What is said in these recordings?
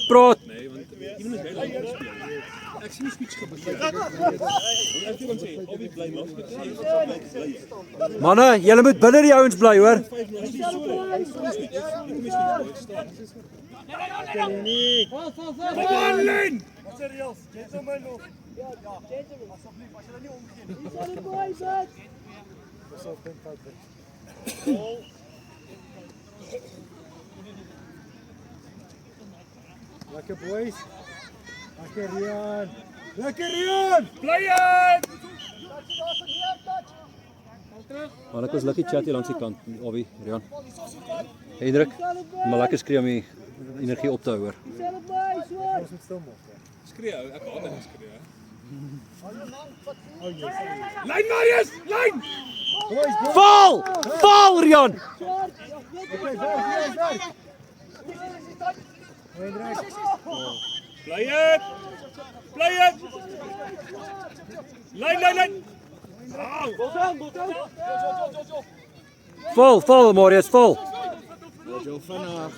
Praat. Nee, want iemand is heel lang speel. Ek sien nie switch gebeur. Ek kan sê, albei bly maar. Manne, julle moet binne die ouens bly, hoor. Kom aan, Len! Lekker boys. Lekker Rian. Bly het! Maar ek was lucky chat hier langs die kant, Obi, Rian. Hendrik, maar lekker skree om die energie op te hou, hoor. Ons moet stil maak. Skree, ek haat dit skree. Lyn Marius, lyn! Val, Rian! Okay, werk. Hendrik. Bly het! Lyn! Val, Marius, val. Joe vinnig.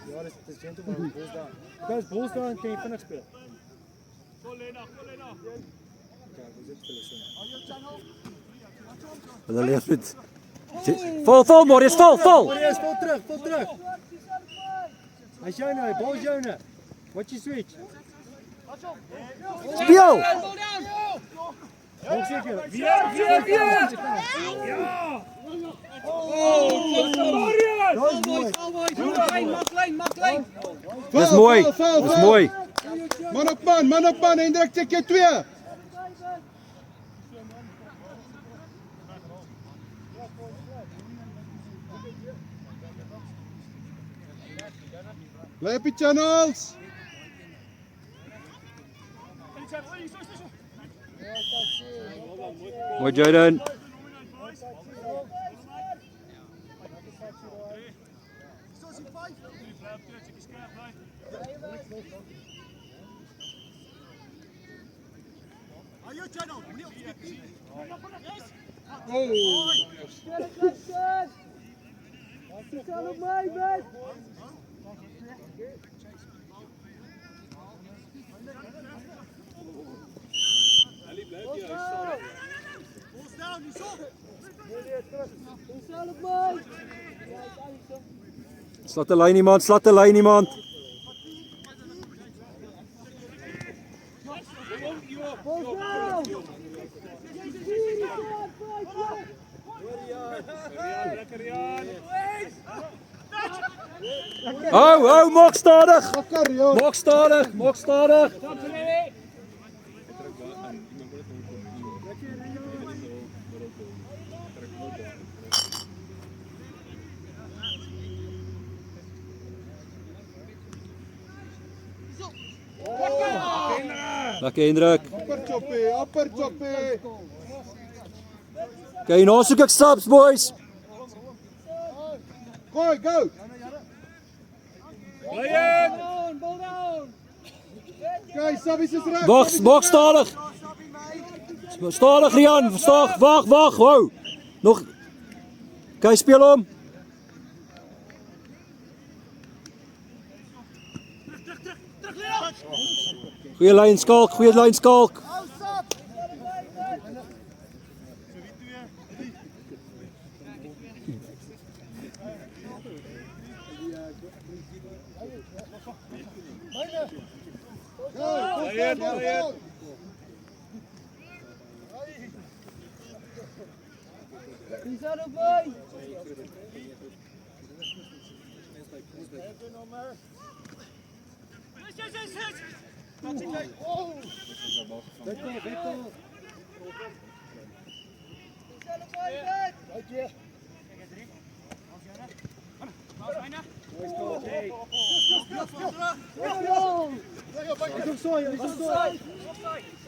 Ja, dit is gentleman, bos daar. Guys, bos daar en kan jy vinnig speel. Hulle leef met. Val, Marius, val. Marius, val terug. Hy's joune, bal's joune. Wat jy switch? Speel! Ook seker. Weer! Ja! Maak lyn! Dis mooi. Man op man, Hendrik, check jy 2. Bly op die channels. Mooi, Jaden. Slat 'n lyn iemand. Hou, maak stadig. Maak stadig. Lekker Hendrik. Upper choppie. Okay, nou soek ek subs, boys. Go. Bly het! Guys, Sabbies is reg. Wag stadig. Stadig, Rian. Wag. Hou. Nog. Okay, speel hom. Goeie lyn skalk.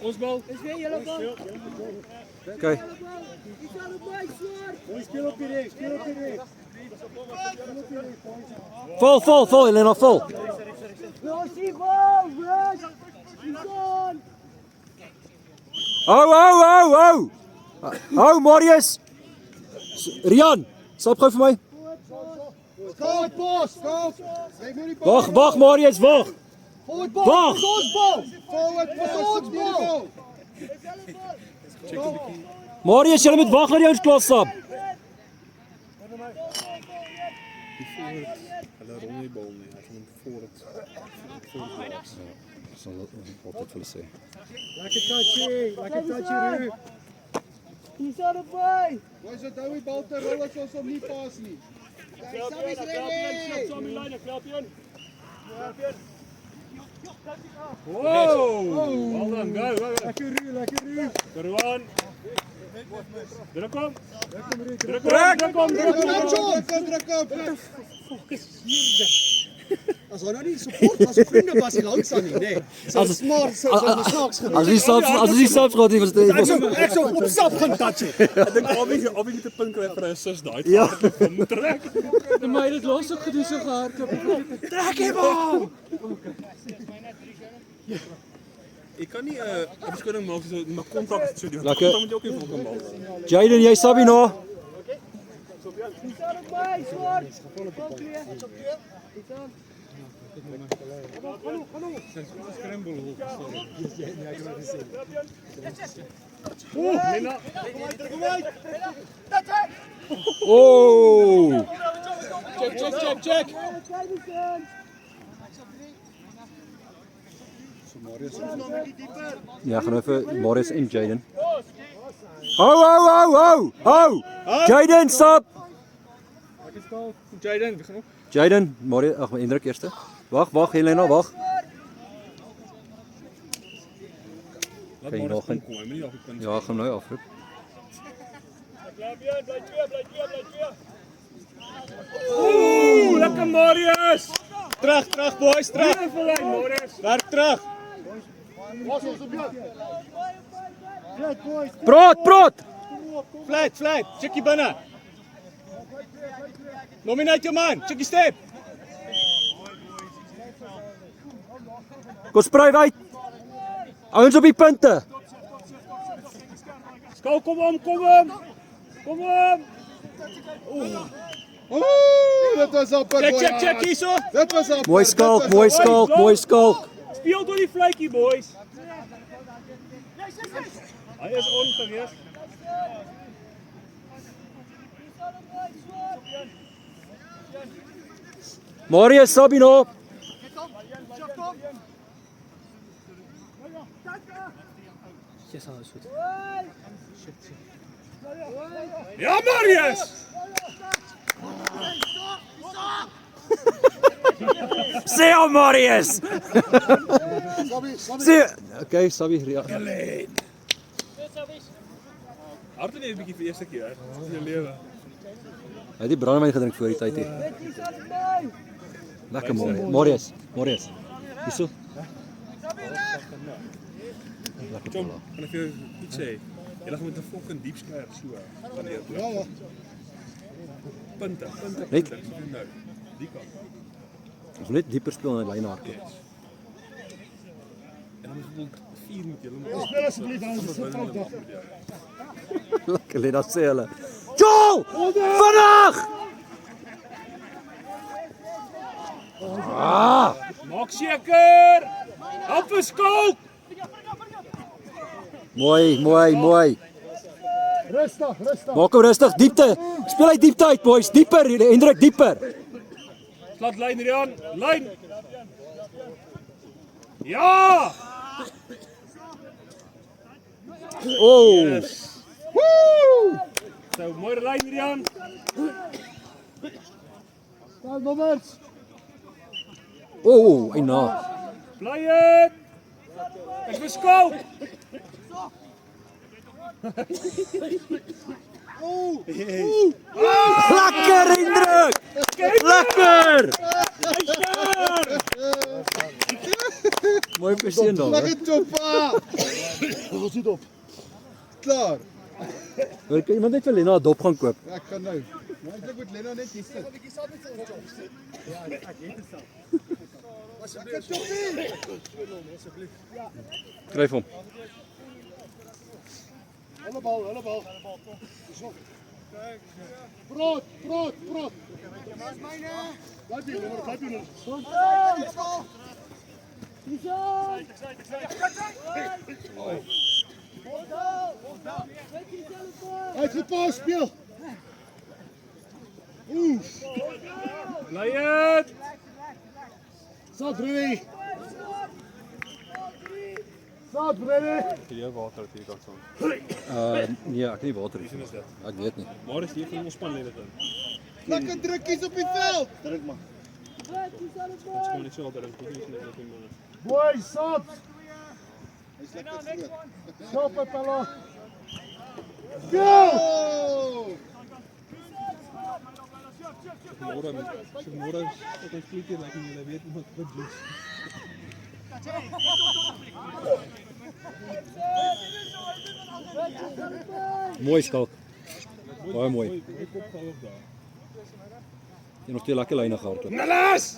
Ons bal. Okay. Speel op die reeks. Val, Elena, val. Hou, Marius. Rian, stap gou vir my. Forward pass. Jy moet die bal. Wag, wag Marius, wag. Forward pass. Wag. Ons bal. Forward pass. Ons bal. Marius, jy moet wag dat jy ons klaar stap. Hulle rol nie die bal nie. Hy gaan hom vooruit. Sal altyd vir hulle sê. Lekker touchy, Roo. Boys, onthou die bal te rol as ons hom nie pas nie. Sabi's ready. Wow! Well done, go. Lekker Roo. Karwan. Druk hom. Druk hom. Druk op. As hy nou nie support was, vriende was hy langs aan nie, nee. So smart, so snaaks gedoen. As jy saps gehad het, was dit Ek sou op sap gaan touch het. Ek dink Abby het 'n punt kry vir 'n assist daai. Ja. Trek. Maar hy het laas ook gedoen so gehardloop. Trek hem aan. Ek kan nie 'n beskoning maak so my kontrak so doen. Lekker. Dan moet jy ook nie volgende bal. Jaden, jy sab hierna. Lena. Oh! Check. Ja, gaan even Marius en Jaden. Hou! Jaden, stop! Jaden, begin op. Jaden, Marius, ag, Hendrik eerste. Wag, Helena, wag. Laat Kyk, maar nog een. kom. Hy moet nie op die punt. Ja, ek gaan nou afroep. Ooh, lekker Marius. Terug boys, terug. Verlei Marius. Werk terug. Praat! Flat. Chickie binne. Nominate jou man. Chickie step. Kom sprei uit. Ouens op die punte. Skou, kom om. Dit was op. Check hierso. Dit was op. Mooi skalk. Speel door die vletjie, boys. Hy is ongewees. Marius, sab hierna. Ja, Marius. Sê hom Marius. Sê, okay, Sabi. Ja. Harte net 'n bietjie vir eerste keer in jou lewe. Hy het die brandewyn gedrink voor die tyd hier. Lekker Marius. Hierso. Lekker Kom, pala. kan ek vir jou iets sê? Jy lag met 'n fucking diep skerp so wanneer. Ja. Punte. Net. Nou. Die kant. Ons moet net dieper speel in die lyn hardloop. En dan moet ek 4 met julle. Speel asseblief aan die kant dag. Lekker lê dat sê hulle. Joel! Vinnig! Maak seker. Help vir skalk. Mooi. Rustig. Maak hom rustig, diepte. Speel uit diepte uit, boys. Dieper, Hendrik, dieper. Laat lyn Rian. Lyn. Ja! Oh. Yes. So mooi lyn Rian. Daar nommers. Oh, eina. Bly dit. Ek beskou. Lekker, Hendrik. Lekker. Mooi persoon daar. Lag dit op. Ons sit op. Klaar. Wil kan iemand net vir Lena 'n dop gaan koop? Ek kan nou. Maar ek moet Lena net hier sit. Skryf hom. Hulle bal. Prot, prot, prot. Wat doen we? Wat doen we? Uitgepaas speel. Oef. Bly het. Stop ready. Stop ready. Jy water uit hier kant van. Nee, ek het nie water hier. Ek weet nie. Maar is die van ons span lê dit in. Lekker drukkies op die veld. Druk maar. Ons kom net so op drink. Dis net dat iemand. Boys, stop. Hy's lekker groot. Stop het al. Go! Môre tot ons kliek hier like jy weet wat doen. Mooi skalk. Baie mooi. Hy kop val op daar. Jy nog 2 lekker lyne gehardloop. Nalas!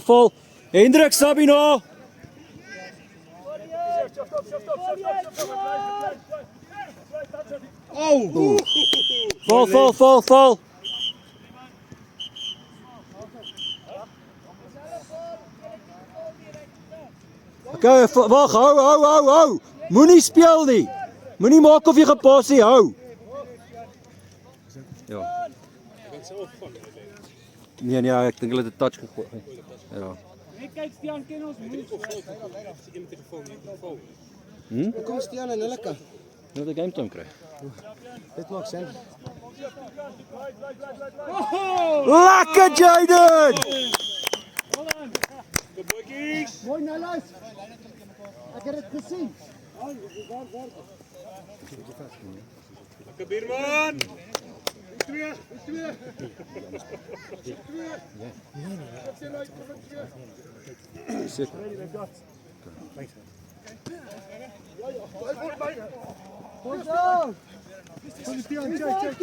Val. Hendrik Sabino. Oh! Val. Okay, wag, hou. Moenie speel nie. Moenie maak of jy gepas nie, hou. Ja. Nee, ek dink hulle het 'n touch gegooi. Ja. Kyk Stian, ken ons moes. Kom Stian en hulle kan. Net 'n game time kry. Dit maak sin. Lekker Jaden! Mooi Nalas. Ek het dit gesien. Lekker bierman. Twee. Seker. Kom Stian, check.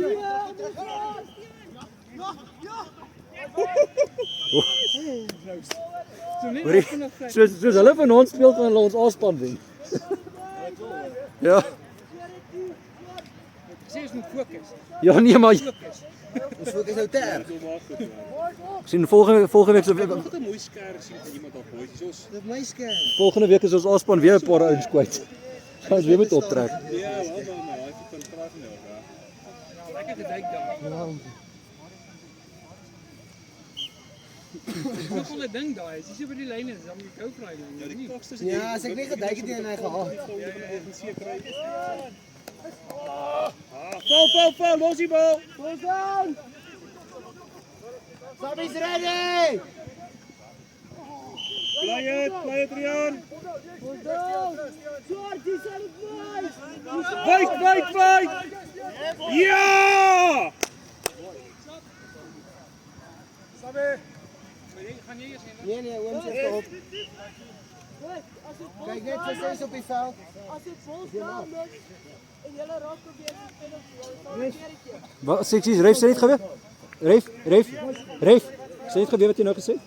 Soos hulle van ons speel kan hulle ons A-span wen. Ja. Sê ons moet fokus. Ja nee, maar Ons fokus nou te erg. ek sien volgende week Ek het 'n mooi skerp sien van iemand op bootjies. Ons Dit my skerm. volgende week is ons A-span weer 'n paar ouens kwyt. Gaan ons weer moet optrek. ja, wel maar hy het kontrak nou, ja. Lekker geduik daar. Dis nog 'n ding daai. As jy so by die lyn is, dan moet jy gou vry Ja, die lyn. koks is Ja, as ek nie geduik het nie en hy gehaal. sekerheid. Val, los die bal. Sabi's ready. Bly het Rian. Byt. Ja! Nee, oom sit op. Kyk net vir sy op die veld. As dit vol staan is en julle raak probeer speel, Wat seksies ref sê dit gebeur? Ref. Sê dit gebeur wat jy nou gesê?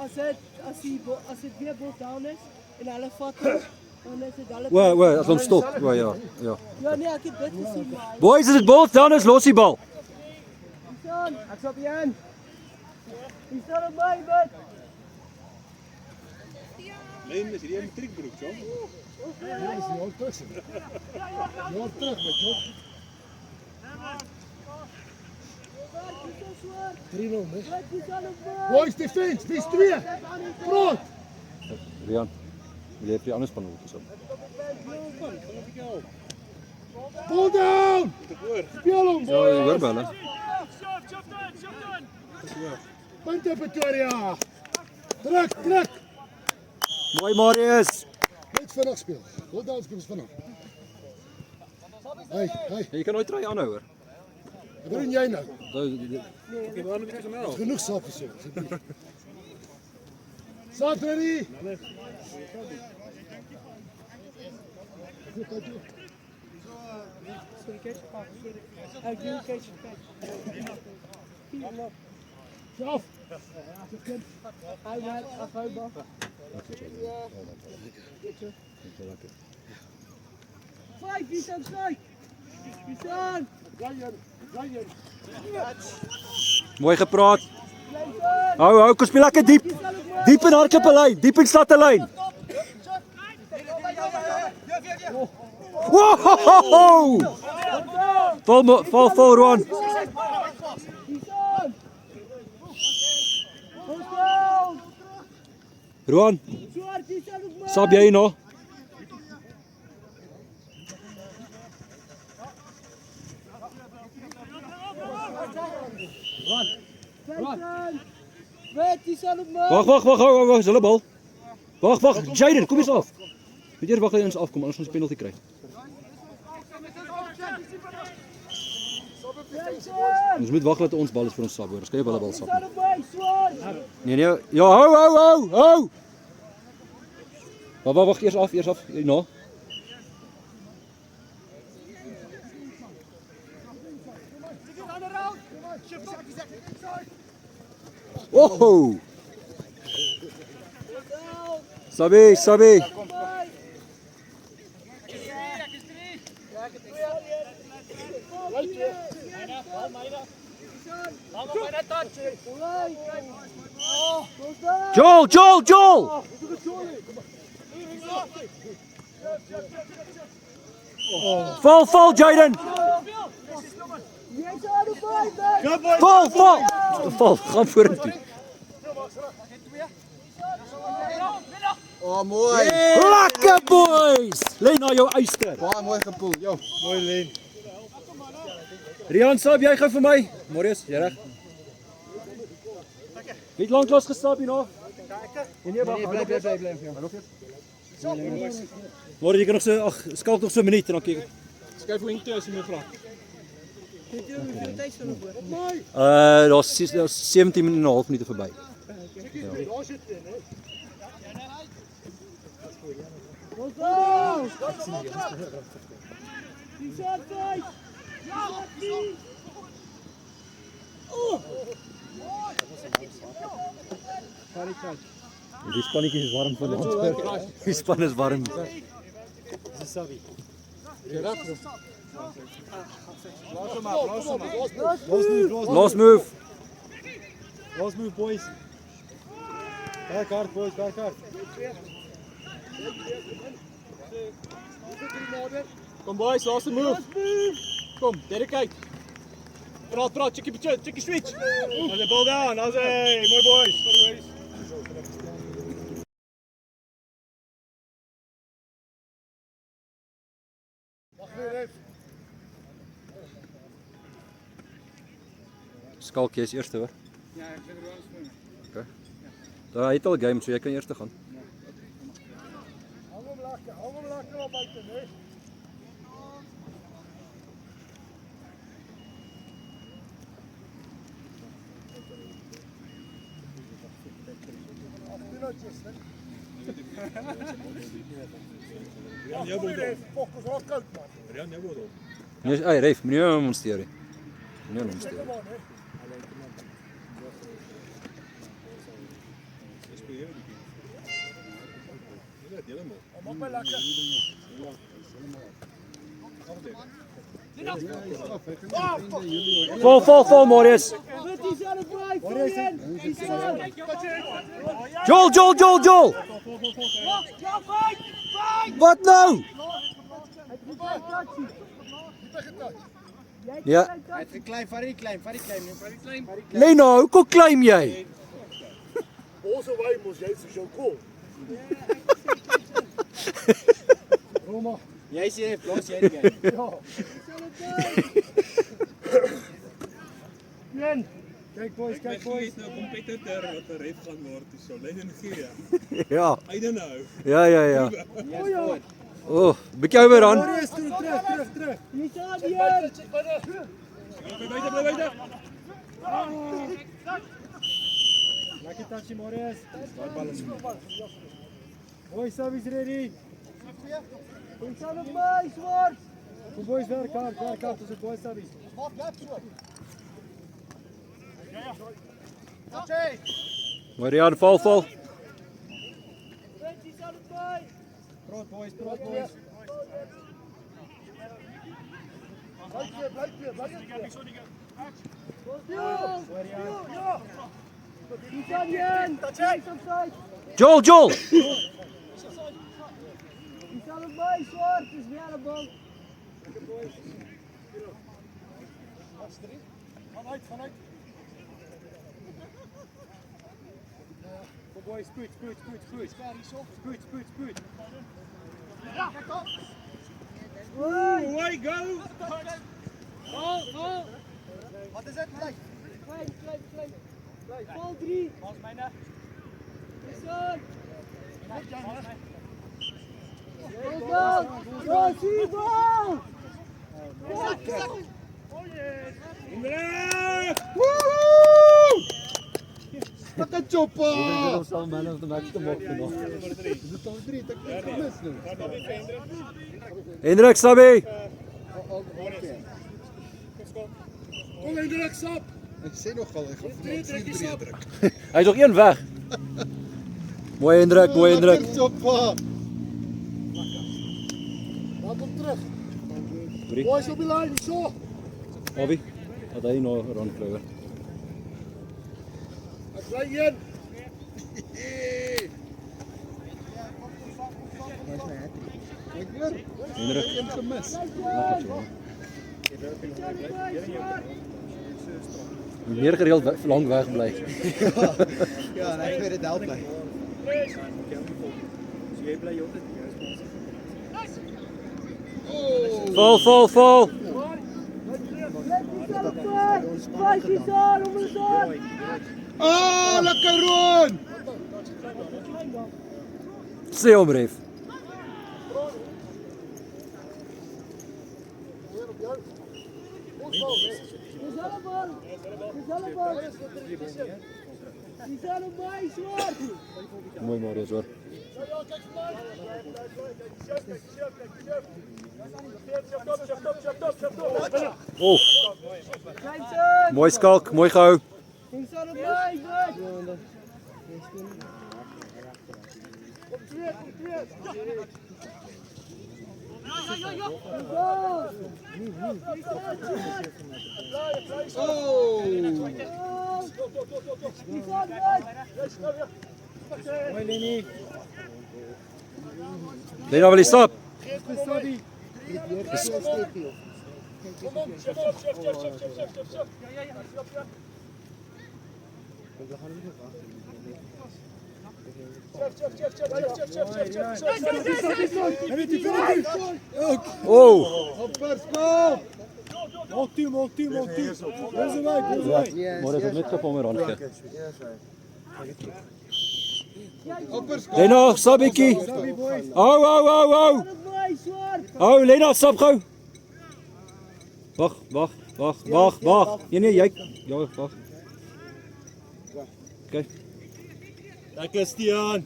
as dit weer bal down is en hulle vat hom, dan is dit hulle. O, as ons stop. O ja. Ja nee, ek het dit gesien maar. Boys, as dit bal down is, los die bal. Ek's op die een. Dis daar by, but Lyn is hierdie 'n matriekbroek, John. Jol tussen. Jol terug met Jol. 3-0, hè. Boys defense, dis 2. Prot. Rian, jy het die ander span moet gesom. Pull down. Speel hom, Ja, jy hoor boys. wel, hè. Punte Pretoria. Druk. Mooi Marius. moet vinnig speel. Hold down speel is vinnig. Hey. Jy kan nooit try aanhou hoor. Wat doen jy nou? Okay, waarom het jy gemeld? Genoeg saapjes so. Saap ready. Sorry, catch. I'll give you catch. Self. Hou bal. Fight, Vincent, fight. Vincent. Ryan. Mooi gepraat. Hou, kom speel lekker diep. Diep in hardloopelyn, diep in stadtelyn. Wow! Vol Roan. Roan, sap jy nou? Wag, is hulle bal. Wag, Jaden, kom eens af. Moet eers wag dat hy ons afkom, anders ons 'n penalty kry. Ons moet wag dat ons bal is vir ons sap hoor. Ons kan nie hulle bal sap nie. Nee, ja, hou. Wag, eers af, nou. Oh! Sabi. Joel! Val, Jaden! Val, gaan vorentoe. Oh, mooi. Lekker boys! Lê na jou eyster. Baie mooi gepoel. Jo, mooi Len. Rian, sap jy gou vir my? Marius, jy reg? Wie het lanklaas gestap hier nou? Nee, wag. Bly. Maar jy kan nog so, skalk nog so 'n minuut en dan kyk. Skryf hoe intoe as jy my vra. Daar's 17 en 'n half minute verby. Die spannetjie is warm vanaand. Die span is warm. Last move. Last move, boys. Back hard, boys, back hard. Kom boys, laaste move. Kom, Derek uit. Praat, checkie switch. As the ball down, as mooi boys. Skalk, jy is eerste hoor. Ja, ek dink Roan is voor my. Okay. Daar het al game, so jy kan eerste gaan. Hou hom lekker op buite, né? Fokus raak koud man. Nee, Ref, moenie hom monsteer nie. Moenie hom monsteer. Maak my lekker. Vol, Marius. Joel. Wat nou? Ja. Hy het geklim, vat die klein. Lena, hoekom klim jy? Ons wy mos jy so jou kom. Roma. Jy sien hy plaas jy die game. Ja. Kijk boys, kijk boys. nou competitor wat 'n ref gaan word hier so. Lei Nigeria. Ja. I don't know. Ja, ja, ja. Oh, bietjie ouer aan. Marius, terug. Hier staan die. Bly buite. Lekker touchy Marius. Boys, Sabi's ready. Hier staan op my swart. Kom boys, werk hard. Tussen boys, Sabi. Mooi Rian, val. Hier staan op my. Praat boys. Hier staan een. Joel. Hier staan op my swart. Dis weer 'n bal. Vanuit. Kom boys, spoed. Spoed. Away go. Wat is dit? Bly. Klein. Bal 3. Ons myne. Hier staan. Bal. Bal. Lekker choppa. Ons sal man of the match te maak vandag. Dit al 3, ek het gemis nou. Hendrik Sabi. Kom en druk sap. Ek sê nogal hy gaan vandag 4 druk. Hy's nog een weg. Mooi Hendrik. Lekker choppa. Laat hom terug. Drie. Boys op die lyn, so. Abi. Dat hy nou rond kry hoor. Ek bly een. Ek hoor. Hendrik. Een gemis. Meer gereeld lank weg bly. Ja, en ek weet dit help bly. Val. Hier staan op my. Vyf hier staan om ons aan. Ah, lekker Roon. Sê hom ref. Dis hulle bal. Hier staan op my swart. Mooi Marius hoor. Oh, Klein seun. mooi skalk, mooi gehou. Hier staan op my. Goed. Bal. Oh. Hier staan goed. Mooi Lenny. Lena wil jy stop. Sabi. Oh, Maak team. Ons ja, maar dit het net gepomer rondge. Hoppers. Lena, Sabiekie. Sabi boys. Hou. Op my swart. Hou Lena, stap gou. Wag. Nee, jy. Ja, wag. Okay. Lekker Stian.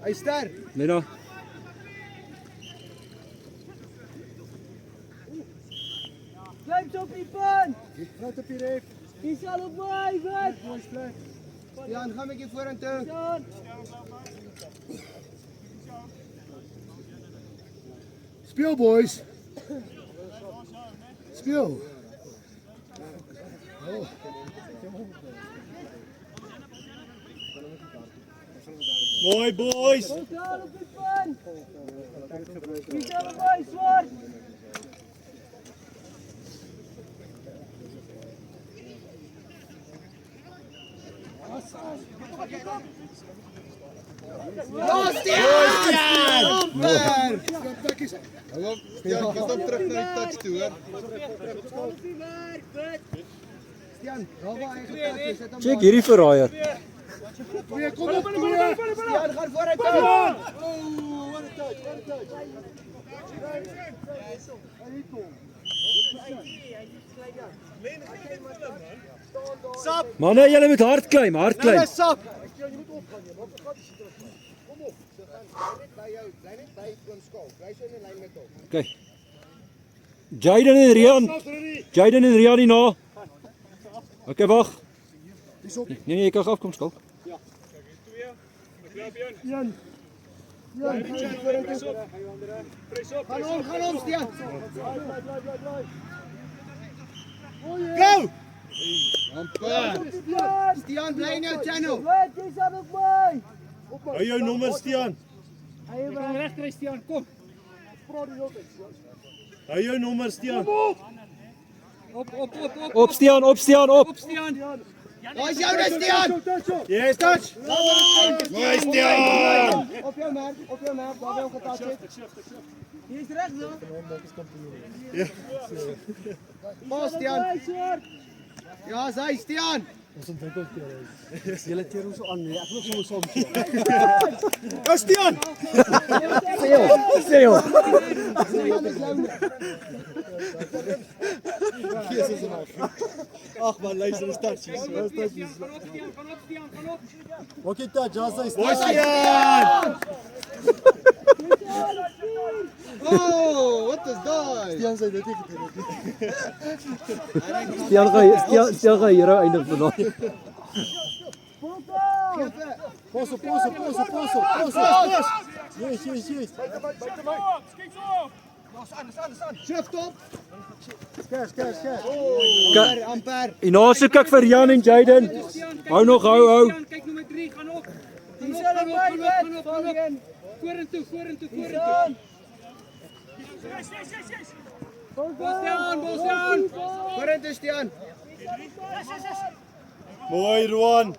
Hy ster. Lena. Klein op die punt. Praat op die ref. Hier staan op my. Goed. Boys plek. Ja, gaan 'n bietjie vorentoe. Staan. Speel boys. Speel. Mooi boys. Hier staan op die punt. Hier staan op my swart. Hou op. Ja, pas op terug na die touch toe, hoor. Op die werk. Goed. Stian, daar waar hy getrek is, sit hom. Check hierdie verraaier. Kom op, Stian gaan vorentoe. Manne, julle moet hard klim, hard klim. Sap. Okay. Jaden en Rian hier na. Okay, wag. Nee, jy kan afkom skalk. Gaan om, Stian. Go! Stian, bly in jou channel. Wat is aan op my? Hou jou nommer, Stian. Hy Kom regkry Stian, kom. Hou jou nommer, Stian. Op Stian, op. Stian. Daar is joune, Stian. Yes, touch. Mooi, Stian. Op jou merk, daar waar hom getouch het. Jy's reg so. Pas, Stian. Ja, sy, Stian. Julle teer hom so aan, nee. Ek wil sommer saam keer. Ou Stian. Sê jou. Ag man, luister, is touchies. Gaan op Stian. Okay, touch, ja, sy Mooi, Stian. Oh, wat is daai? Stian sê dit nie gedoen het nie. Stian gaan hier eindig vanaand. Pas op. Yes. Shift op. Skers. Amper. En nou soek ek vir Rian en Jaden. Hou nog, hou. Kyk nommer 3, gaan op. Dis al op my net. Volgen. Vorentoe. Bos. Vorentoe, Stian. Mooi, Roan.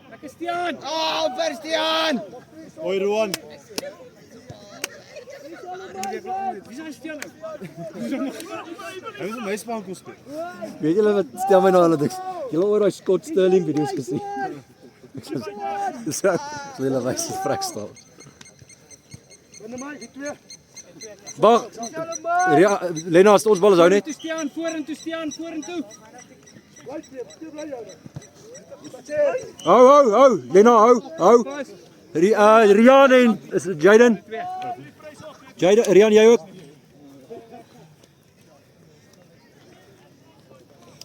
Lekker Stian. Ah, amper, Stian. Mooi, Roan. Wie is Stian nou? Hy was in my span kom speel. Weet julle wat stel my nou aan dit? Julle oor daai Scott Sterling video's gesien. Dis hulle wys die vrekstal. Wag. Ja, Lena, as ons bal is hou net. Vorentoe Stian. Hou. Lena, hou. Rian en is dit Jaden? Rian, jy ook?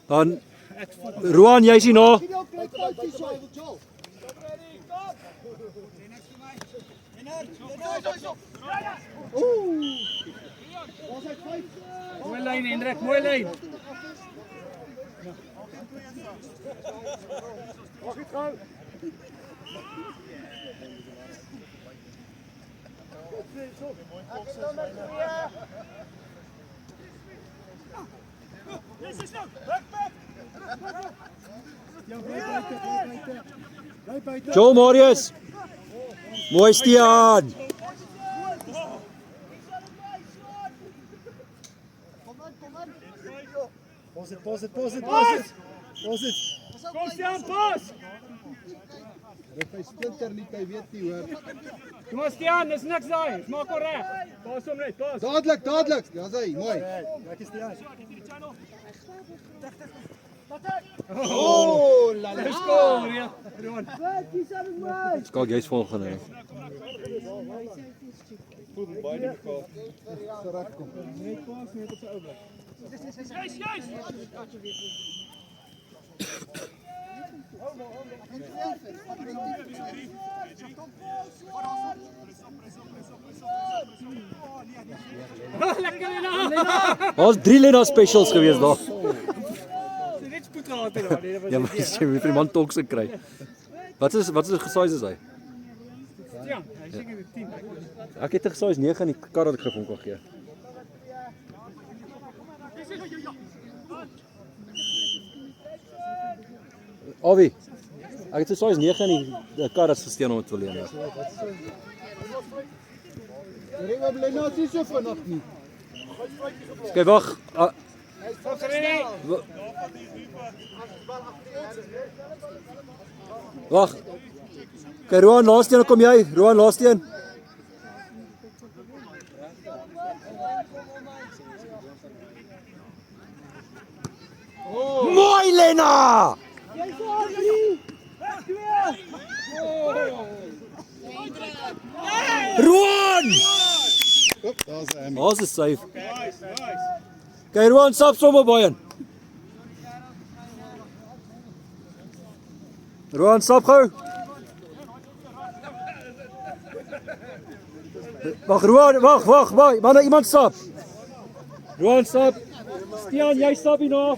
Dan Roan, jy's hier na. Mooi lyn Hendrik, mooi lyn. Joel Marius. Mooi Stian. Pas dit. Kom Stian, pas. Hy splinter nie, hy weet nie hoor. Kom maar Stian, dis niks daai. Dis maak hom reg. Pas hom net, pas. Dadelik. Ja, sy, mooi. Lekker Stian. Oh, la la. Let's go, Roan. Wat is aan op my? Skak jy's volgende. Lekker Lena. Daar's 3 Lena specials gewees daar. Sy net spoed gehad het daar. Ja, maar jy moet vir die man tokse kry. Wat is die size is hy? Stian, hy seker 10. Ek het 'n size 9 in die kar wat ek vir hom kon gee. Awie. Ek het 'n size 9 in die kar as gesteen om te wil leen. Ring op Lena, sy so vinnig nie. Okay, wag. Wag. Okay, Roan, laaste een kom jy. Roan, laaste een. Mooi Lena! Jy sal 3, 2. Roan! Daar's hy. Daar's 'n save. Nice. Okay, Roan, stap sommer by in. Roan, stap gou. Wag, Roan, wag. Maar iemand stap. Roan, stap. Stian, jy stap hier na.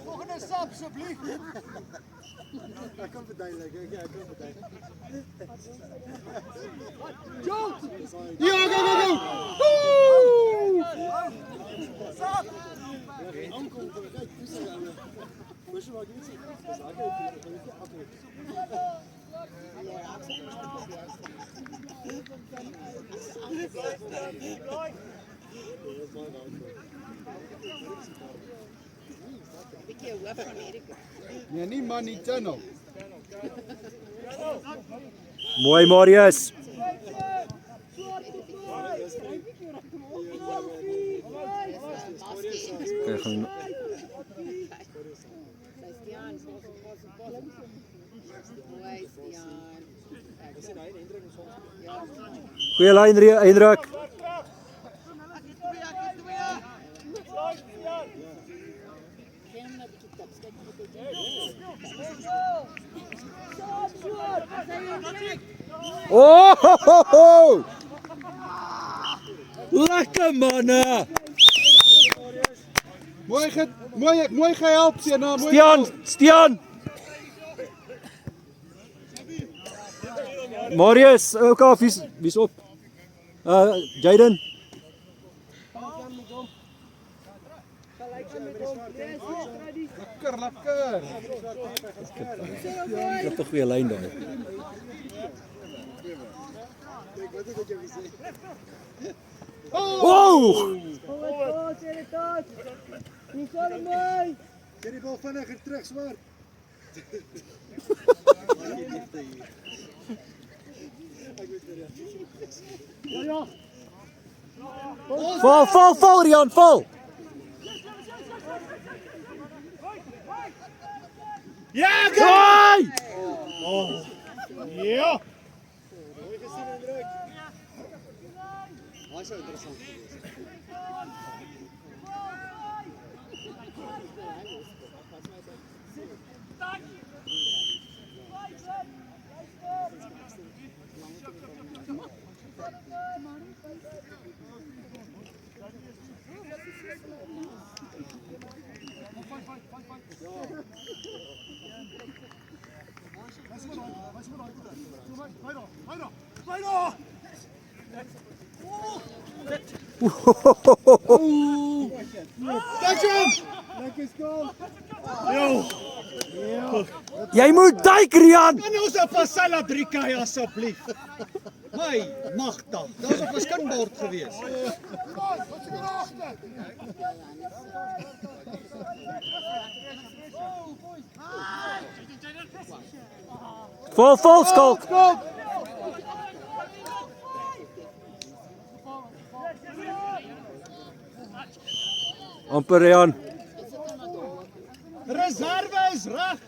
Volgende stap asseblief. Ek kan verduidelik, ek kan verduidelik. Ja, go. Nee, nie man, nie channel. Mooi Marius. Okay, gaan. Goeie lyn, Hendrik. Oh! Lekker manne. Mooi gehelp, Sena, mooi. Stian. Marius, ook af, wie's op? Jaden. Lekker. Ek het 'n goeie lyn daai. Oh! Get die bal vinniger terug, Swart. Val, Rian, val. Ja, Hey! Ja. Mooi gesien, Hendrik. Daai sou interessant gewees het. Lekker skool. Jy moet duik, Rian. Kan ons op 'n salabrika asseblief? My magtig. Daar's op 'n skinbord gewees. Val, skalk. Amper Rian. Reserve is reg.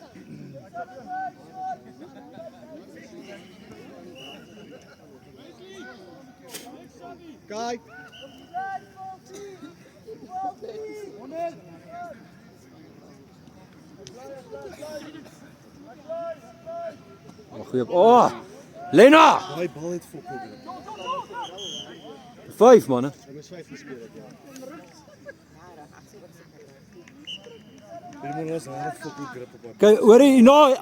Kyk. Goeie. Oh! Lena! Daai bal het fokol. 5 manne. Hy moes 5 gespeel het, ja. Dit moet ons hard fokol grip op. Kyk, hoor jy na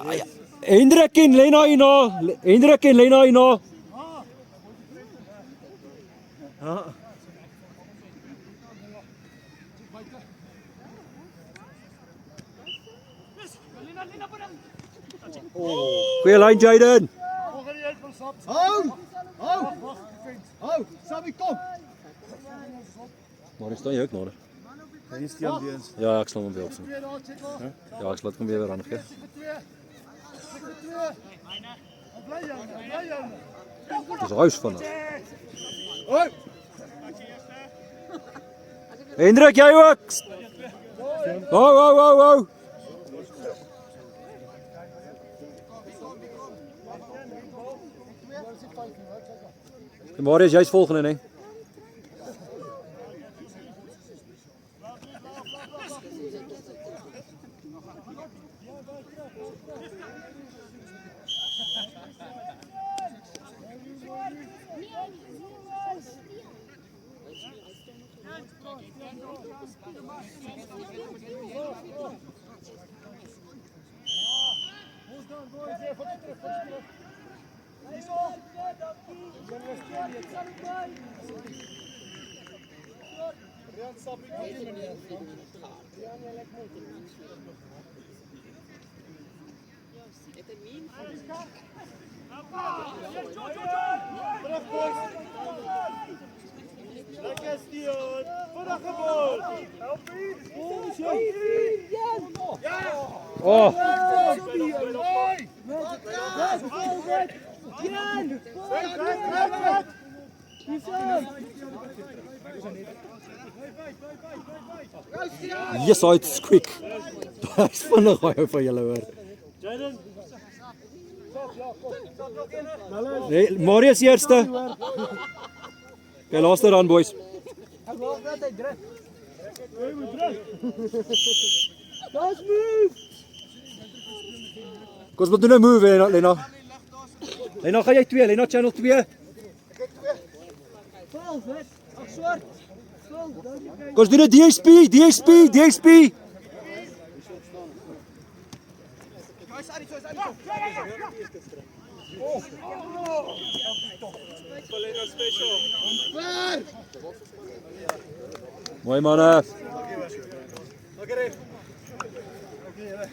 Hendrik en Lena hierna. Hendrik en Lena hierna. Ja. Goeie lyn, Jaden. Hou! Sabi, kom. Maar staan jy ook nader? Hy is teen die eens. Ja, ek sal hom weer opsien. Twee daar, check off. Ja, ek sal dit kom weer aan gee. Check vir twee. Check vir twee. Bly jou. Dis huis vinnig. Hoi. Hendrik, jy ook. Hou. Marius, jy's volgende, nee. Lekker Steven. Vinnige bal. Help hier. Oh, yes, it's quick. Hy's vinnig hy van julle hoor. Jaden. Nee, Marius eerste. Okay, laaste run boys. Ek wag net hy druk. Jy moet druk. Daar's move. Kom ons moet doen 'n move, Lena. Lena, gaan jy 2, Lena channel 2. Vol, net. Ag swart. Vol, dan jy kyk. Kom ons doen 'n DSP. Mooi manne. Okay, reg. Okay, reg.